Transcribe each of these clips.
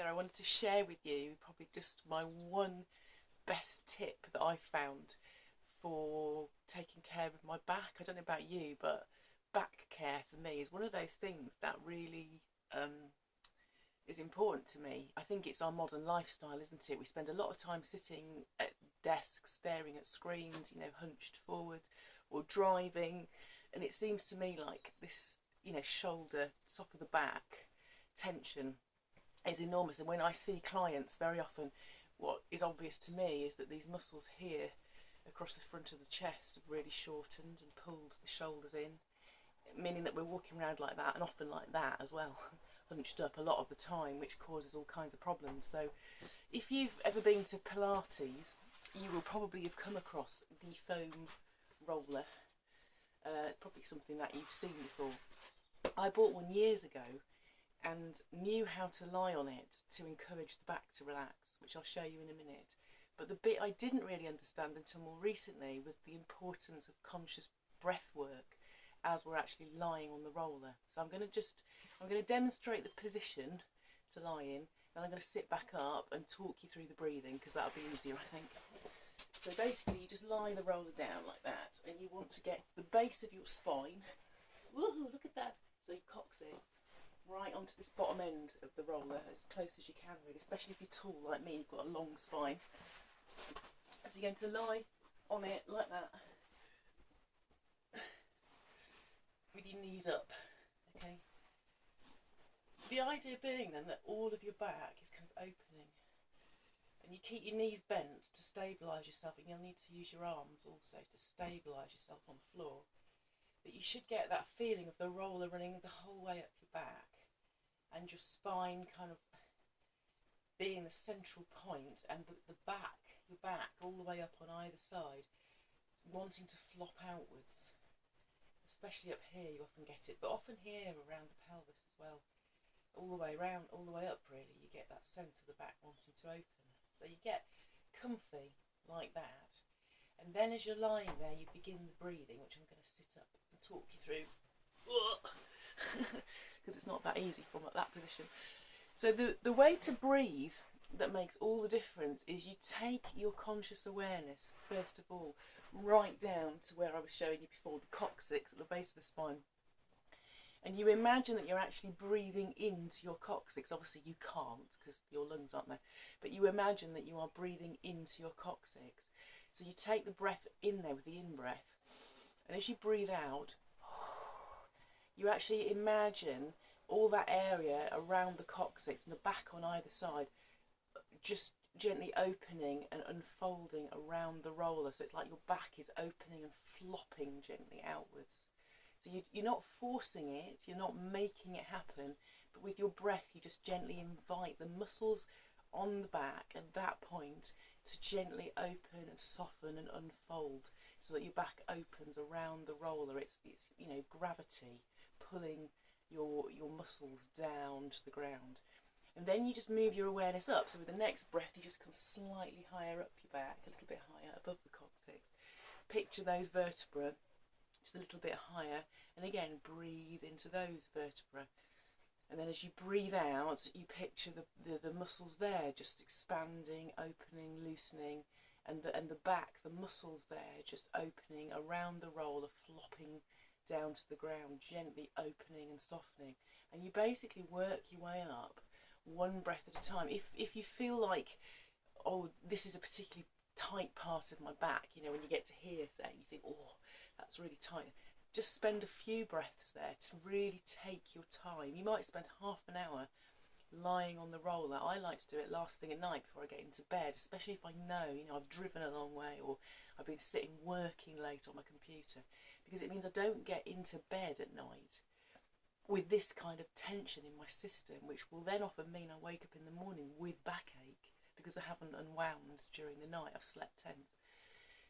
there, I wanted to share with you probably just my one best tip that I found for taking care of my back. I don't know about you, but back care for me is one of those things that really is important to me. I think it's our modern lifestyle, isn't it? We spend a lot of time sitting at desks, staring at screens, hunched forward or driving. And it seems to me like this, shoulder, top of the back tension is enormous. And when I see clients, very often what is obvious to me is that these muscles here across the front of the chest have really shortened and pulled the shoulders in, meaning that we're walking around like that, and often like that as well, hunched up a lot of the time, which causes all kinds of problems. So if you've ever been to Pilates, you will probably have come across the foam roller. It's probably something that you've seen before. I bought one years ago and knew how to lie on it to encourage the back to relax, which I'll show you in a minute. But the bit I didn't really understand until more recently was the importance of conscious breath work as we're actually lying on the roller. So I'm going to demonstrate the position to lie in, then I'm going to sit back up and talk you through the breathing, because that'll be easier, I think. So basically you just lie the roller down like that, and you want to get the base of your spine, woohoo, look at that, so your coccyx, right onto this bottom end of the roller as close as you can, really, especially if you're tall like me, you've got a long spine. So you're going to lie on it like that, with your knees up, okay? The idea being then that all of your back is kind of opening, and you keep your knees bent to stabilise yourself, and you'll need to use your arms also to stabilise yourself on the floor. But you should get that feeling of the roller running the whole way up your back, and your spine kind of being the central point, and the back, your back all the way up on either side, wanting to flop outwards. Especially up here you often get it, but often here around the pelvis as well. All the way around, all the way up really, you get that sense of the back wanting to open. So you get comfy like that. And then as you're lying there, you begin the breathing, which I'm going to sit up and talk you through. Because it's not that easy from that position. So the way to breathe that makes all the difference is you take your conscious awareness, first of all, right down to where I was showing you before, the coccyx at the base of the spine. And you imagine that you're actually breathing into your coccyx. Obviously you can't because your lungs aren't there, but you imagine that you are breathing into your coccyx. So you take the breath in there with the in-breath, and as you breathe out, you actually imagine all that area around the coccyx and the back on either side just gently opening and unfolding around the roller. So it's like your back is opening and flopping gently outwards. So you're not forcing it, you're not making it happen, but with your breath you just gently invite the muscles on the back at that point to gently open and soften and unfold, so that your back opens around the roller. It's gravity pulling your muscles down to the ground. And then you just move your awareness up. So with the next breath you just come slightly higher up your back, a little bit higher above the coccyx. Picture those vertebrae just a little bit higher, and again breathe into those vertebrae. And then as you breathe out, you picture the muscles there just expanding, opening, loosening, and the back, the muscles there just opening around the roller, flopping down to the ground, gently opening and softening. And you basically work your way up one breath at a time. If you feel like, oh, this is a particularly tight part of my back, when you get to here, say, you think, oh, that's really tight, just spend a few breaths there to really take your time. You might spend half an hour lying on the roller. I like to do it last thing at night before I get into bed, especially if I know, I've driven a long way, or I've been sitting working late on my computer, because it means I don't get into bed at night with this kind of tension in my system, which will then often mean I wake up in the morning with backache because I haven't unwound during the night. I've slept tense.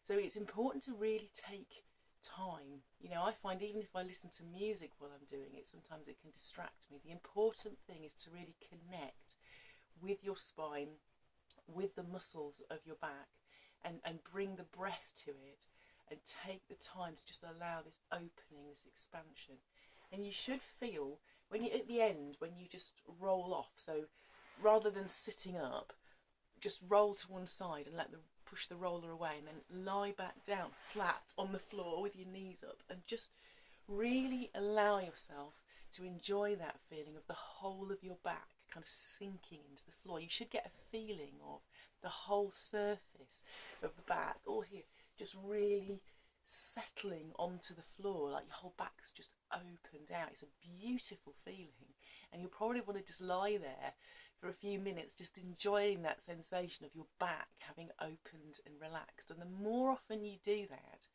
So it's important to really take time. I find even if I listen to music while I'm doing it, sometimes it can distract me. The important thing is to really connect with your spine, with the muscles of your back, and bring the breath to it, and take the time to just allow this opening, this expansion. And you should feel, when you at the end, when you just roll off, so rather than sitting up, just roll to one side and push the roller away, and then lie back down flat on the floor with your knees up, and just really allow yourself to enjoy that feeling of the whole of your back kind of sinking into the floor. You should get a feeling of the whole surface of the back, all here, just really settling onto the floor, like your whole back's just opened out. It's a beautiful feeling, and you'll probably want to just lie there for a few minutes just enjoying that sensation of your back having opened and relaxed. And the more often you do that,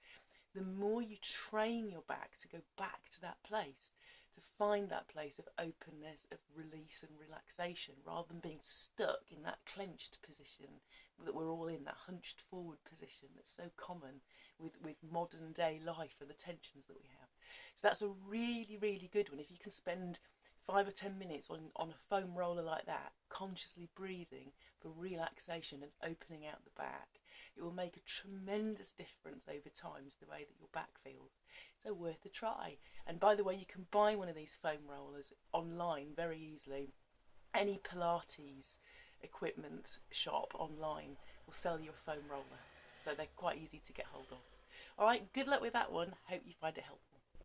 the more you train your back to go back to that place, to find that place of openness, of release and relaxation, rather than being stuck in that clenched position that we're all in, that hunched forward position that's so common with modern day life and the tensions that we have. So that's a really, really good one. If you can spend 5 or 10 minutes on a foam roller like that, consciously breathing for relaxation and opening out the back, it will make a tremendous difference over time to the way that your back feels. So worth a try. And by the way, you can buy one of these foam rollers online very easily. Any Pilates equipment shop online will sell you a foam roller, so they're quite easy to get hold of. All right, good luck with that one. Hope you find it helpful.